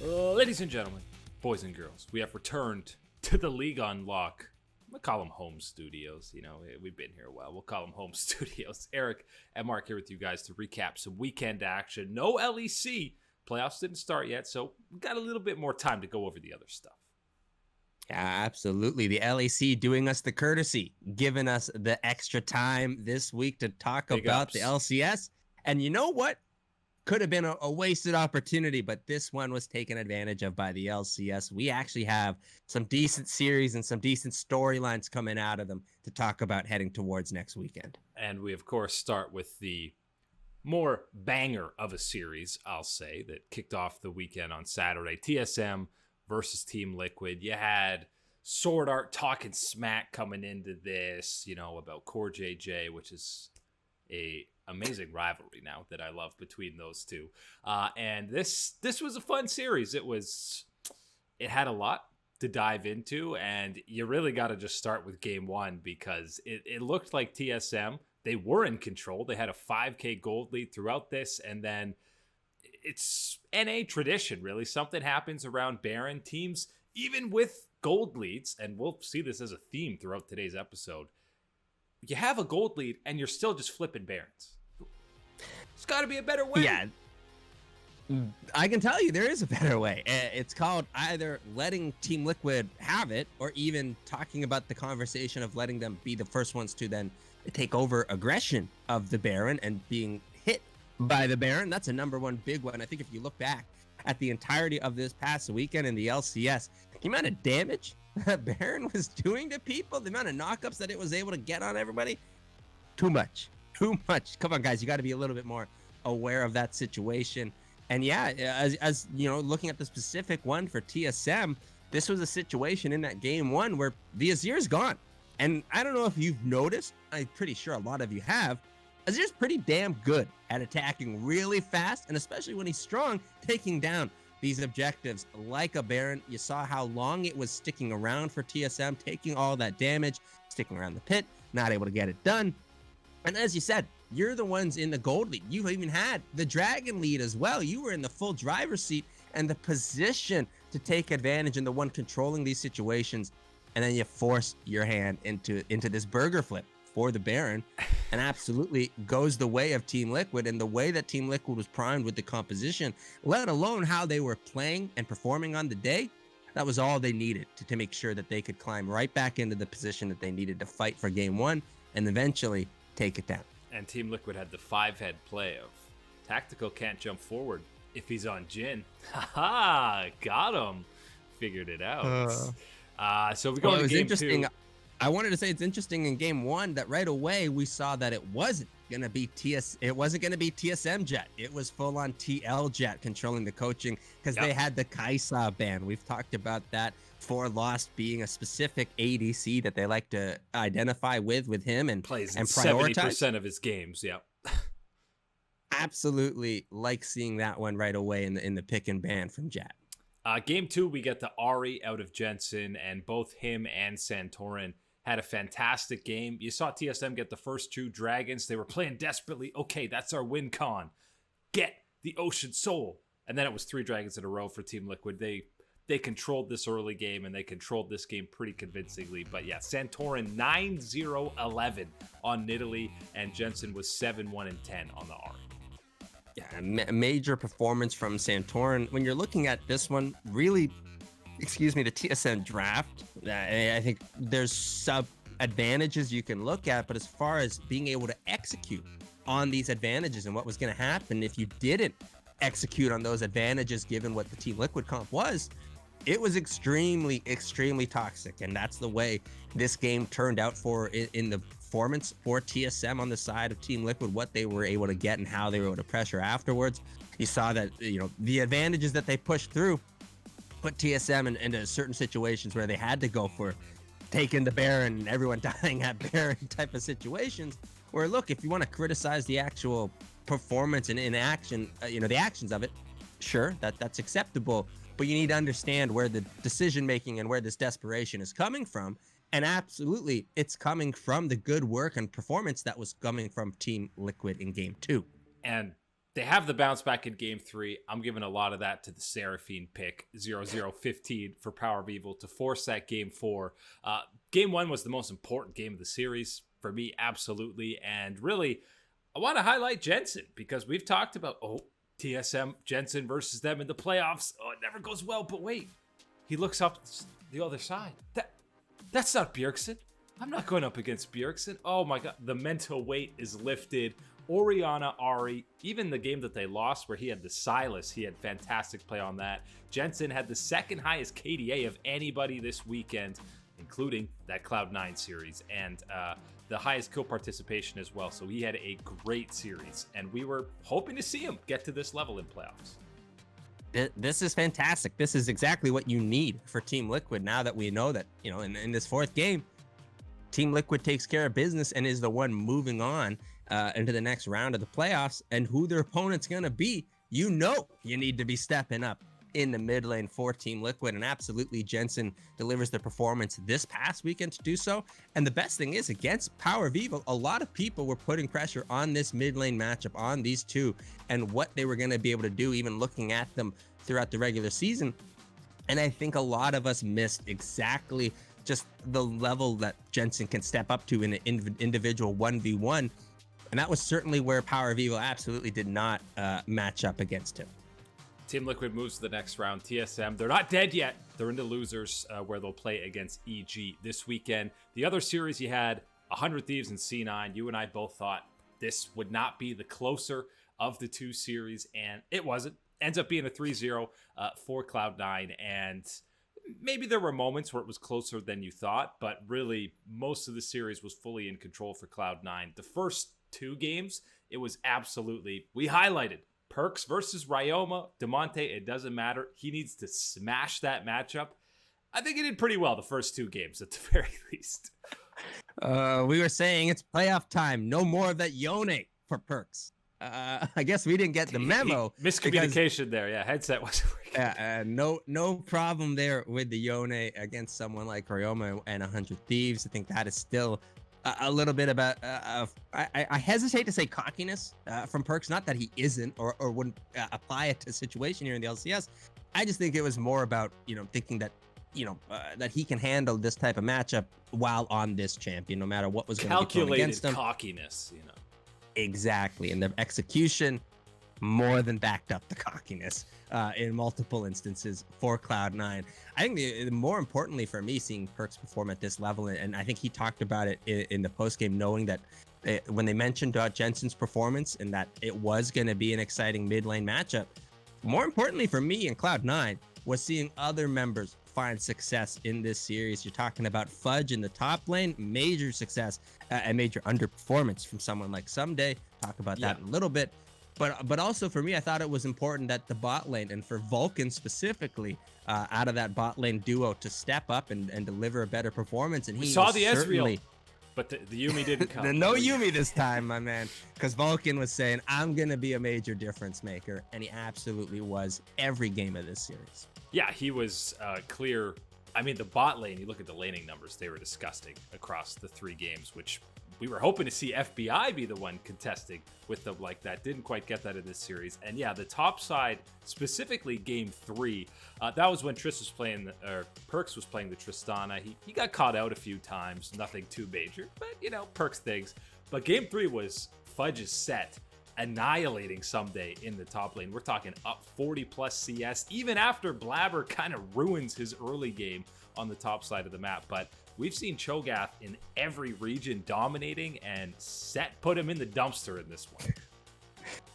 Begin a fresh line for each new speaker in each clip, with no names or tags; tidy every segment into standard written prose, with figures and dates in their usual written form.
Ladies and gentlemen, boys and girls, we have returned to the League on Lock. We'll call them home studios. You know, we've been here a while. We'll call them home studios. Eric and Mark here with you guys to recap some weekend action. No LEC. Playoffs didn't start yet, so we've got a little bit more time to go over the other stuff.
Yeah, absolutely. The LEC doing us the courtesy, giving us the extra time this week to talk about the LCS. And you know what? Could have been a wasted opportunity, but this one was taken advantage of by the LCS. We actually have some decent series and some decent storylines coming out of them to talk about heading towards next weekend.
And we, of course, start with the more banger of a series, I'll say, that kicked off the weekend on Saturday. TSM versus Team Liquid. You had Sword Art talking smack coming into this, you know, about Core JJ, which is a amazing rivalry now that I love between those two. And this was a fun series. It had a lot to dive into, and you really got to just start with game one because it looked like TSM, they were in control. They had a 5K gold lead throughout this, and then it's NA tradition, really. Something happens around Baron. Teams, even with gold leads, and we'll see this as a theme throughout today's episode, you have a gold lead and you're still just flipping Barons. There's got to be a better way.
Yeah, I can tell you there is a better way. It's called either letting Team Liquid have it or even talking about the conversation of letting them be the first ones to then take over aggression of the Baron and being hit by the Baron. That's a number one big one. I think if you look back at the entirety of this past weekend in the LCS, the amount of damage that Baron was doing to people, the amount of knockups that it was able to get on everybody, too much. Come on, guys, you got to be a little bit more aware of that situation. And yeah, as you know, looking at the specific one for TSM, this was a situation in that game one where the Azir's gone. And I don't know if you've noticed, I'm pretty sure a lot of you have, Azir's pretty damn good at attacking really fast, and especially when he's strong, taking down these objectives like a Baron. You saw how long it was sticking around for TSM, taking all that damage, sticking around the pit, not able to get it done. And as you said, you're the ones in the gold lead. You even had the dragon lead as well. You were in the full driver's seat and the position to take advantage and the one controlling these situations. And then you force your hand into this burger flip for the Baron, and absolutely goes the way of Team Liquid, and the way that Team Liquid was primed with the composition, let alone how they were playing and performing on the day. That was all they needed to make sure that they could climb right back into the position that they needed to fight for game one and eventually take it down.
And Team Liquid had the 5-head play of Tactical can't jump forward if he's on Jhin. Haha, got him. Figured it out. So we go to game two.
I wanted to say it's interesting in game one that right away we saw that it wasn't gonna be TSM Jet. It was full on TL Jet controlling the coaching because they had the Kaisa ban. We've talked about that for Lost being a specific ADC that they like to identify with him and
plays
and
prioritize 70% of his games. Yeah.
Absolutely like seeing that one right away in the pick and ban from Jet.
Game two, we get the Ari out of Jensen, and both him and Santorin had a fantastic game. You saw TSM get the first two dragons. They were playing desperately. Okay, that's our win con. Get the Ocean Soul. And then it was 3 dragons in a row for Team Liquid. They controlled this early game, and they controlled this game pretty convincingly. But yeah, Santorin 9-0-11 on Nidalee, and Jensen was 7-1-10 on the Ari.
Yeah, major performance from Santorin. When you're looking at this one, really, the TSM draft, I think there's sub advantages you can look at, but as far as being able to execute on these advantages and what was going to happen if you didn't execute on those advantages, given what the Team Liquid comp was, it was extremely, extremely toxic. And that's the way this game turned out for in the performance for TSM on the side of Team Liquid, what they were able to get and how they were able to pressure afterwards. You saw that, you know, the advantages that they pushed through put TSM into certain situations where they had to go for taking the Baron and everyone dying at Baron type of situations. Where, look, if you want to criticize the actual performance and in action, the actions of it, sure, that's acceptable. But you need to understand where the decision making and where this desperation is coming from. And absolutely, it's coming from the good work and performance that was coming from Team Liquid in game two.
And They have the bounce back in game 3. I'm giving a lot of that to the Seraphine pick, 0-0-15 for Power of Evil to force that game 4. Game 1 was the most important game of the series for me, absolutely. And really, I want to highlight Jensen because we've talked about, TSM, Jensen versus them in the playoffs. Oh, it never goes well, but wait. He looks up the other side. That's not Bjergsen. I'm not going up against Bjergsen. Oh my God. The mental weight is lifted. Oriana, Ari, even the game that they lost where he had the Silas, he had fantastic play on that. Jensen had the second highest KDA of anybody this weekend, including that Cloud9 series, and the highest kill participation as well. So he had a great series, and we were hoping to see him get to this level in playoffs.
This is fantastic. This is exactly what you need for Team Liquid now that we know that, in this 4th game, Team Liquid takes care of business and is the one moving on into the next round of the playoffs, and who their opponent's going to be. You need to be stepping up in the mid lane for Team Liquid, and absolutely Jensen delivers the performance this past weekend to do so. And the best thing is, against Power of Evil, a lot of people were putting pressure on this mid lane matchup, on these two, and what they were going to be able to do, even looking at them throughout the regular season. And I think a lot of us missed exactly just the level that Jensen can step up to in an individual 1v1. And that was certainly where Power of Evil absolutely did not match up against him.
Team Liquid moves to the next round. TSM, they're not dead yet. They're in the losers where they'll play against EG this weekend. The other series you had, 100 Thieves and C9. You and I both thought this would not be the closer of the two series, and it wasn't. Ends up being a 3-0 for Cloud9, and maybe there were moments where it was closer than you thought, but really most of the series was fully in control for Cloud9. The first 2 games, it was absolutely, we highlighted Perks versus Ryoma, Demonte, it doesn't matter. He needs to smash that matchup. I think he did pretty well the first 2 games at the very least.
We were saying it's playoff time. No more of that Yone for Perks. I guess we didn't get the memo.
Miscommunication there. Yeah, headset wasn't working.
No problem there with the Yone against someone like Ryoma and 100 Thieves. I think that is still a little bit about, I hesitate to say cockiness from Perks. Not that he isn't or wouldn't apply it to a situation here in the LCS. I just think it was more about, thinking that, that he can handle this type of matchup while on this champion, no matter what was going to be thrown against him.
Calculated cockiness,
Exactly. And the execution more than backed up the cockiness in multiple instances for Cloud9. I think the more importantly for me, seeing Perks perform at this level, and I think he talked about it in the postgame, knowing that when they mentioned Jensen's performance and that it was going to be an exciting mid lane matchup, more importantly for me and Cloud9 was seeing other members find success in this series. You're talking about Fudge in the top lane, major success, and major underperformance from someone like Someday. Talk about that in a little bit. But also for me, I thought it was important that the bot lane, and for Vulcan specifically, out of that bot lane duo to step up and deliver a better performance. And
we saw the Ezreal, but the Yuumi didn't come.
No Yuumi this time, my man, because Vulcan was saying, I'm going to be a major difference maker. And he absolutely was every game of this series.
Yeah, he was clear. I mean, the bot lane, you look at the laning numbers, they were disgusting across the 3 games, which we were hoping to see FBI be the one contesting with them like that. Didn't quite get that in this series. And yeah, the top side, specifically game 3, that was when Perks was playing the Tristana. He got caught out a few times, nothing too major, but Perks things. But game 3 was Fudge's set, annihilating Someday in the top lane. We're talking up 40 plus CS, even after Blabber kind of ruins his early game on the top side of the map. But we've seen Cho'Gath in every region dominating, and Set put him in the dumpster in this one.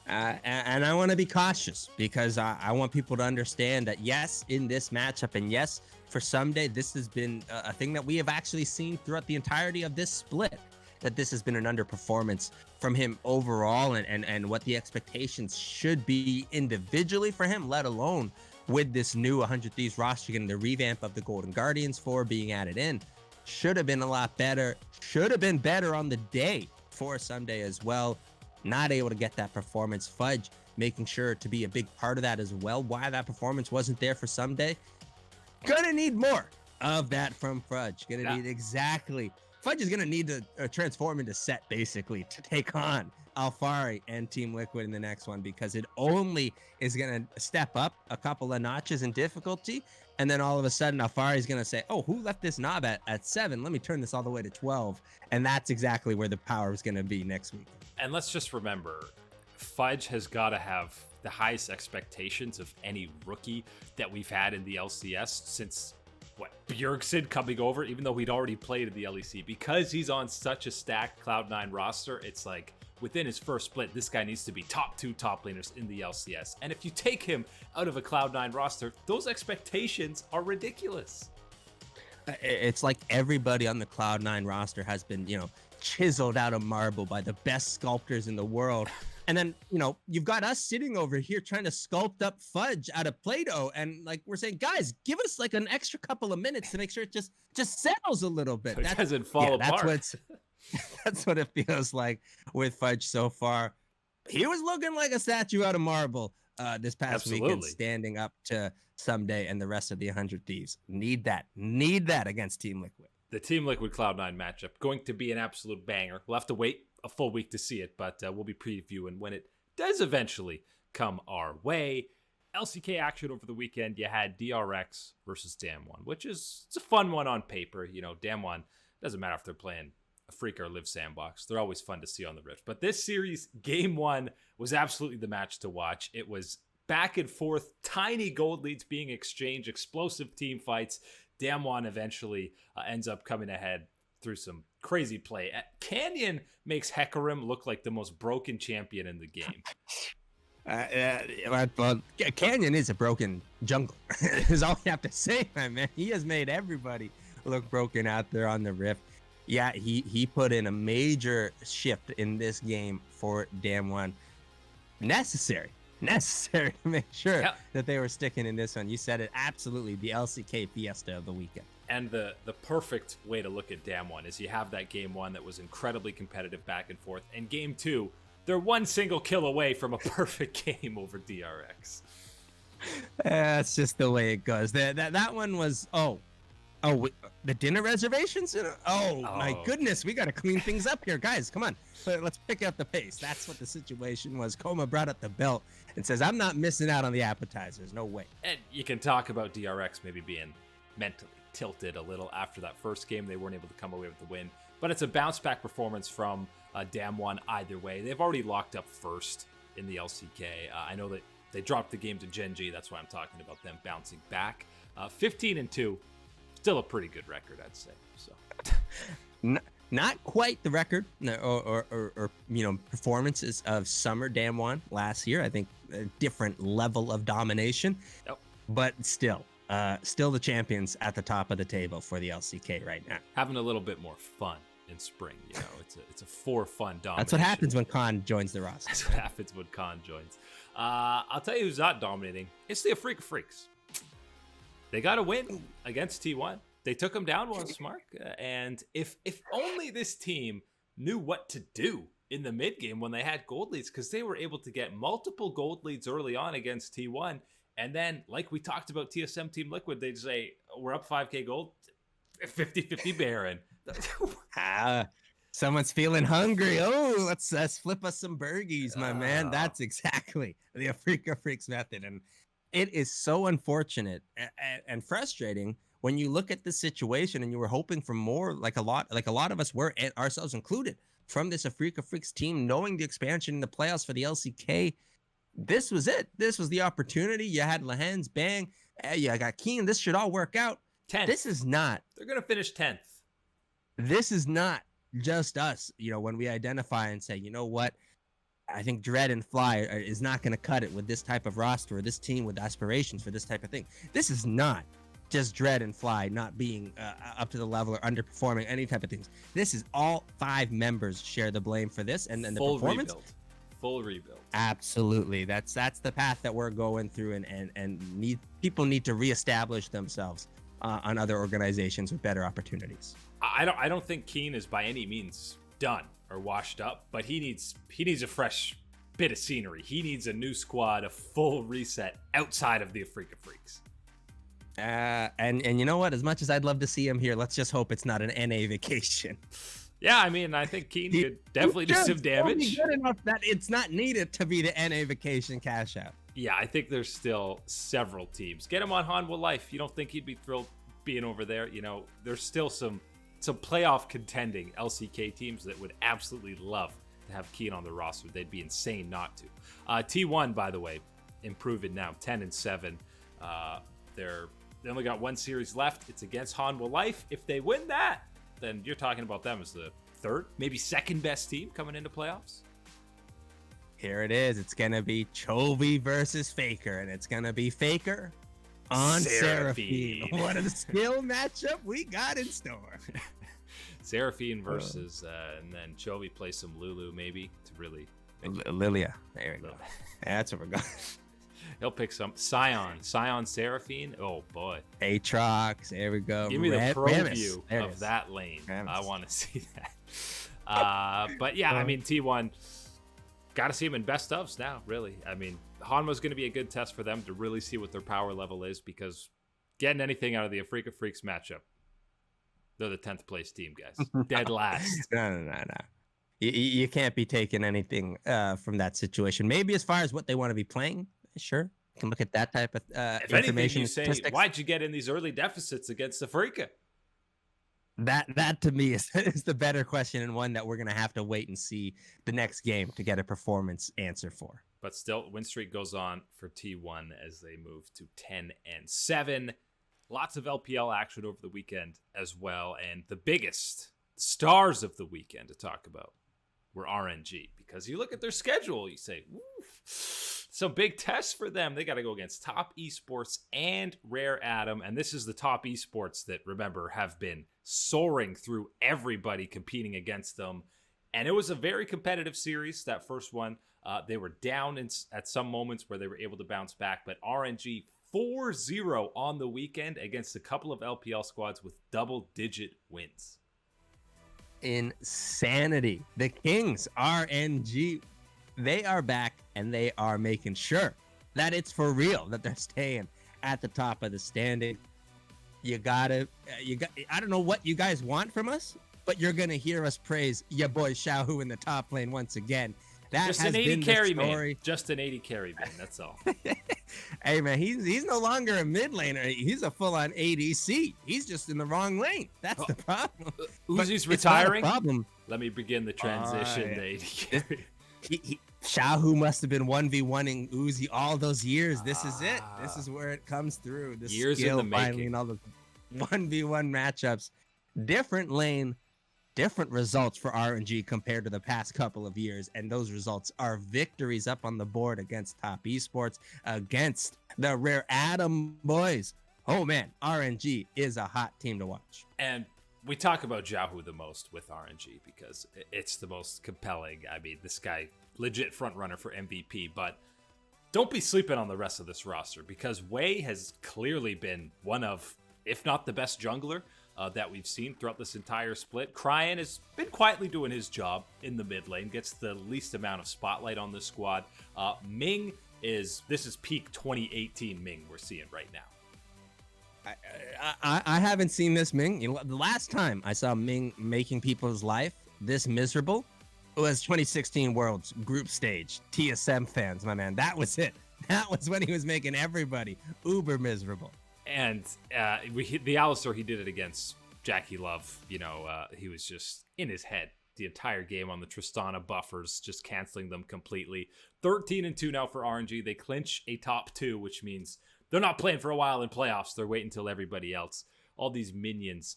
And I want to be cautious because I want people to understand that, yes, in this matchup, and yes, for Someday, this has been a thing that we have actually seen throughout the entirety of this split, that this has been an underperformance from him overall, and what the expectations should be individually for him, let alone with this new 100 Thieves roster getting the revamp of the Golden Guardians 4 being added in. Should have been a lot better. Should have been better on the day for Someday as well. Not able to get that performance. Fudge making sure to be a big part of that as well. Why that performance wasn't there for Someday. Gonna need more of that from Fudge. Gonna need exactly. Fudge is gonna need to transform into Set basically to take on Alfari and Team Liquid in the next one, because it only is going to step up a couple of notches in difficulty. And then all of a sudden, Alfari is going to say, oh, who left this knob at 7? Let me turn this all the way to 12. And that's exactly where the power is going to be next week.
And let's just remember, Fudge has got to have the highest expectations of any rookie that we've had in the LCS since Bjergsen coming over, even though he'd already played in the LEC. Because he's on such a stacked Cloud9 roster, it's like within his first split, this guy needs to be top 2 top laners in the LCS. And if you take him out of a Cloud9 roster, those expectations are ridiculous.
It's like everybody on the Cloud9 roster has been, chiseled out of marble by the best sculptors in the world. And then, you've got us sitting over here trying to sculpt up Fudge out of Play-Doh. And like, we're saying, guys, give us like an extra couple of minutes to make sure it just settles a little bit.
It doesn't fall apart.
That's what it feels like with Fudge so far. He was looking like a statue out of marble this past weekend, standing up to Someday and the rest of the 100 Thieves. Need that against Team Liquid.
The Team Liquid Cloud9 matchup going to be an absolute banger. We'll have to wait a full week to see it, but we'll be previewing when it does eventually come our way. LCK action over the weekend. You had DRX versus Damwon, which is it's a fun one on paper. Damwon, doesn't matter if they're playing a Freak or Live Sandbox. They're always fun to see on the Rift. But this series, game 1, was absolutely the match to watch. It was back and forth, tiny gold leads being exchanged, explosive team fights. Damwon eventually ends up coming ahead through some crazy play. Canyon makes Hecarim look like the most broken champion in the game.
Well, Canyon is a broken jungle. Is all you have to say, my man. He has made everybody look broken out there on the Rift. Yeah, he put in a major shift in this game for Damwon. Necessary to make sure that they were sticking in this one. You said it, absolutely, the LCK fiesta of the weekend.
And the perfect way to look at Damwon is you have that game 1 that was incredibly competitive back and forth, and game 2, they're one single kill away from a perfect game over DRX.
That's just the way it goes. That one was the dinner reservations. My goodness, we got to clean things up here, guys. Come on, let's pick up the pace. That's what the situation was. Koma brought up the belt and says, "I'm not missing out on the appetizers. No way."
And you can talk about DRX maybe being mentally tilted a little after that first game. They weren't able to come away with the win, but it's a bounce back performance from Damwon either way. They've already locked up first in the LCK. I know that they dropped the game to Gen G. That's why I'm talking about them bouncing back. 15-2, still a pretty good record, I'd say. So
not quite the record or performances of Summer Damwon last year. I think a different level of domination, but still the champions at the top of the table for the LCK right now.
Having a little bit more fun in spring, it's a for fun domination.
That's what happens when Khan joins the roster.
That's what happens when Khan joins. I'll tell you who's not dominating. It's the Afrika Freaks. They got a win against T1. They took them down once, Mark. And if only this team knew what to do in the mid game when they had gold leads, because they were able to get multiple gold leads early on against T1. And then, like we talked about TSM Team Liquid, they'd say, we're up 5k gold, 50-50 Baron.
Someone's feeling hungry. Oh, let's flip us some burgies, my man. That's exactly the Afrika Freaks method. And it is so unfortunate and frustrating when you look at the situation and you were hoping for more, like a lot of us were, and ourselves included, from this Afrika Freaks team, knowing the expansion in the playoffs for the LCK. This was it. This was the opportunity. You had Lahan's bang. You got Keen. This should all work out.
10th.
This is not.
They're going to finish 10th.
This is not just us, when we identify and say, you know what? I think Dread and Fly is not going to cut it with this type of roster or this team with aspirations for this type of thing. This is not just Dread and Fly not being up to the level or underperforming any type of things. This is all 5 members share the blame for this, and the performance.
Full rebuild.
Absolutely. That's the path that we're going through, and people need to reestablish themselves on other organizations with better opportunities.
I don't think Keen is by any means done or washed up, but he needs a fresh bit of scenery. He needs a new squad, a full reset outside of the Afrika Freaks.
And you know what? As much as I'd love to see him here, let's just hope it's not an NA vacation.
Yeah, I mean, I think Keen could definitely do some damage.
Good enough that it's not needed to be the NA vacation cash out.
Yeah, I think there's still several teams. Get him on Hanwha Life. You don't think he'd be thrilled being over there? You know, there's still some playoff contending LCK teams that would absolutely love to have Keen on the roster. They'd be insane not to. T1, by the way, improving now, 10-7. They only got one series left. It's against Hanwha Life. If they win that, then you're talking about them as the third, maybe second best team coming into playoffs.
Here it is. It's going to be Chovy versus Faker, and it's going to be Faker on Seraphine. What a skill matchup we got in store.
Seraphine versus, and then Chovy plays some Lulu maybe to really.
Lilia. There we go. That's what we're going.
He'll pick some Scion Seraphine. Oh boy.
Aatrox. There we go.
Give me the pro view of that lane. I want to see that. But yeah, I mean, T1, got to see him in best ofs now, really. I mean, Hanwha's going to be a good test for them to really see what their power level is, because getting anything out of the Afrika Freaks matchup, they're the 10th place team, guys. Dead last.
No. You can't be taking anything from that situation. Maybe as far as what they want to be playing, sure. You can look at that type of
if
information.
Anything, you say, why'd you get in these early deficits against Afrika?
That to me is the better question, and one that we're going to have to wait and see the next game to get a performance answer for.
But still, win streak goes on for T1 as they move to 10-7. Lots of LPL action over the weekend as well. And the biggest stars of the weekend to talk about were RNG, because you look at their schedule, you say, oof, some big tests for them. They got to go against Top Esports and Rare Atom. And this is the Top Esports that, remember, have been soaring through everybody competing against them. And it was a very competitive series, that first one. They were down at some moments where they were able to bounce back. But RNG 4-0 on the weekend against a couple of LPL squads with double-digit wins.
Insanity. The Kings, RNG, they are back, and they are making sure that it's for real, that they're staying at the top of the standing. I don't know what you guys want from us, but you're going to hear us praise your boy Xiaohu in the top lane once again. That
just
has
an 80
been
carry
the story.
man. Just an 80 carry man. That's all.
Hey man, he's no longer a mid laner. He's a full-on ADC. He's just in the wrong lane. That's the problem.
Uzi's retiring.
Problem.
Let me begin the transition to 80 carry.
Xiaohu must have been 1v1ing Uzi all those years. This is it. This is where it comes through. This
years
skill
in the
finally
making.
and all the 1v1 matchups. Different lane, different results for RNG compared to the past couple of years, and those results are victories up on the board against Top Esports, against the Rare Atom boys. Oh man, RNG is a hot team to watch.
And we talk about Xiaohu the most with RNG because it's the most compelling. I mean, this guy, legit front runner for MVP, but don't be sleeping on the rest of this roster, because Wei has clearly been one of, if not the best jungler that we've seen throughout this entire split. Cryan has been quietly doing his job in the mid lane, gets the least amount of spotlight on this squad. Ming this is peak 2018 Ming we're seeing right now.
I haven't seen this Ming. You know, the last time I saw Ming making people's life this miserable was 2016 Worlds group stage. TSM fans, my man. That was it. That was when he was making everybody uber miserable.
And the Alistar, he did it against Jackie Love. You know, he was just in his head the entire game on the Tristana buffers, just canceling them completely. 13-2 now for RNG. They clinch a top 2, which means they're not playing for a while in playoffs. They're waiting until everybody else. All these minions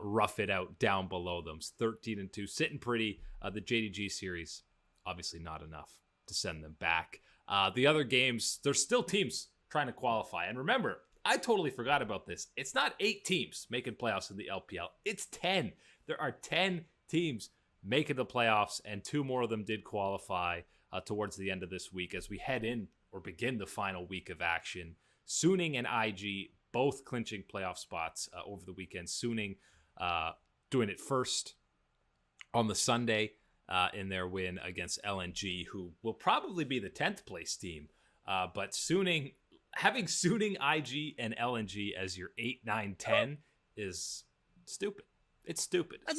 rough it out down below them. 13-2, sitting pretty. The JDG series, obviously not enough to send them back. The other games, there's still teams trying to qualify. And remember, I totally forgot about this. It's not 8 teams making playoffs in the LPL. It's 10. There are 10 teams making the playoffs, and 2 more of them did qualify towards the end of this week as we head in or begin the final week of action. Suning and IG both clinching playoff spots over the weekend. Suning doing it first on the Sunday in their win against LNG, who will probably be the 10th place team. But Suning, having Suning, IG, and LNG as your 8, 9, 10 is stupid. It's stupid.
That's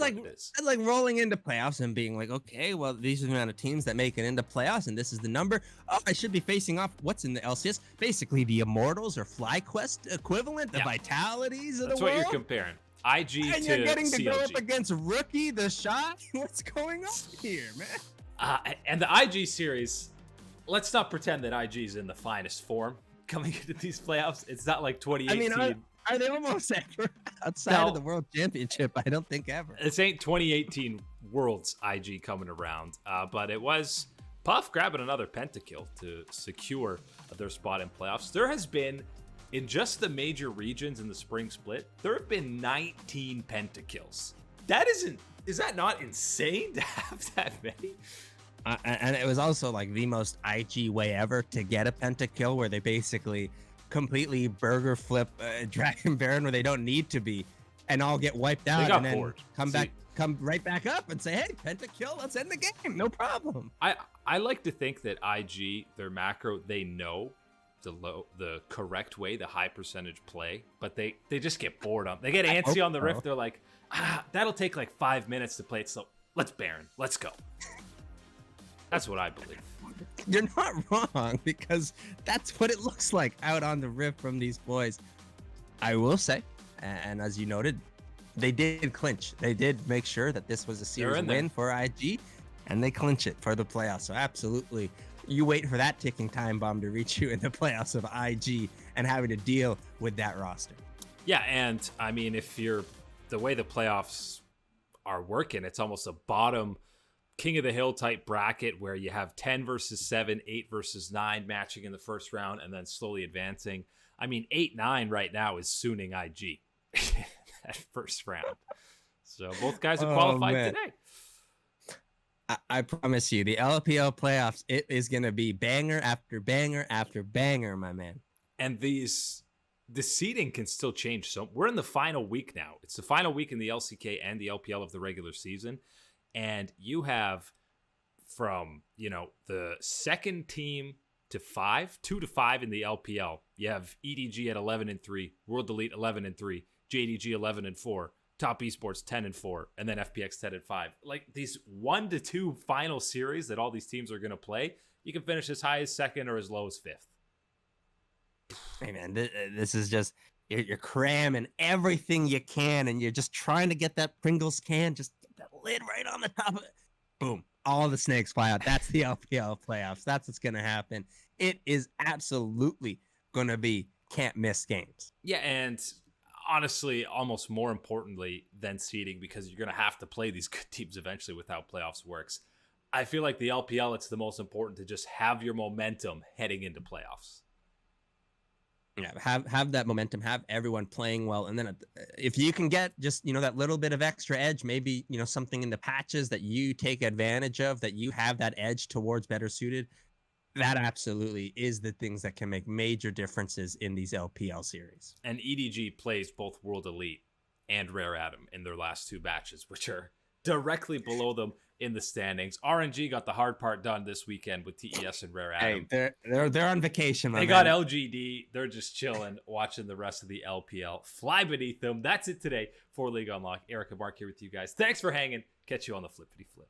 like rolling into playoffs and being like, okay, well, these are the amount of teams that make it into playoffs, and this is the number. Oh, I should be facing off what's in the LCS, basically the Immortals or FlyQuest equivalent, the Vitalities of
That's
the world.
what you're comparing. IG
and
to
you're getting to
CLG.
go up against Rookie the Shot. What's going on here, man?
And the IG series, let's not pretend that IG is in the finest form coming into these playoffs. It's not like 2018.
I mean, are they almost ever outside of the World Championship? I don't think ever.
This ain't 2018 Worlds IG coming around, but it was Puff grabbing another pentakill to secure their spot in playoffs. There has been, in just the major regions in the spring split, there have been 19 pentakills. Is that not insane to have that many?
And it was also like the most IG way ever to get a pentakill, where they basically completely burger flip Dragon Baron where they don't need to be, and all get wiped out, and then
bored.
come right back up and say, hey, pentakill, let's end the game, no problem.
I like to think that IG, their macro, they know the correct way, the high percentage play, but they just get bored on. They get antsy on the rift. They're like, that'll take like 5 minutes to play it, so let's Baron, let's go. That's what I believe.
You're not wrong, because that's what it looks like out on the rift from these boys. I will say, and as you noted, they did clinch. They did make sure that this was a series win for IG, and they clinch it for the playoffs. So absolutely, you wait for that ticking time bomb to reach you in the playoffs of IG and having to deal with that roster.
Yeah, and I mean, if you're the way the playoffs are working, it's almost a bottom king of the hill type bracket where you have 10 versus 7, 8 versus 9 matching in the first round and then slowly advancing. I mean, 8-9 right now is sooning IG that first round. So both guys are qualified today.
I promise you, the LPL playoffs, it is going to be banger after banger after banger, my man.
And the seeding can still change. So we're in the final week now. It's the final week in the LCK and the LPL of the regular season. And you have from, the second team to 2 to 5 in the LPL. You have EDG at 11-3, World Elite 11-3, JDG 11-4, Top Esports 10-4, and then FPX 10-5. Like these 1 to 2 final series that all these teams are going to play, you can finish as high as second or as low as fifth.
Hey man, this is just, you're cramming everything you can, and you're just trying to get that Pringles can, just that lid right on the top of it. Boom. All the snakes fly out. That's the LPL playoffs. That's what's going to happen. It is absolutely going to be can't miss games.
Yeah, and honestly, almost more importantly than seeding, because you're going to have to play these good teams eventually with how playoffs works. I feel like the LPL, it's the most important to just have your momentum heading into playoffs.
Yeah, have that momentum, have everyone playing well, and then if you can get just that little bit of extra edge, maybe something in the patches that you take advantage of, that you have that edge towards better suited, that absolutely is the things that can make major differences in these LPL series.
And EDG plays both World Elite and Rare Atom in their last 2 matches, which are directly below them in the standings. RNG got the hard part done this weekend with TES and Rare Atom.
Hey, they're on vacation.
They got LGD. They're just chilling, watching the rest of the LPL fly beneath them. That's it today for League Unlock. Eric and Mark here with you guys. Thanks for hanging. Catch you on the flippity flip.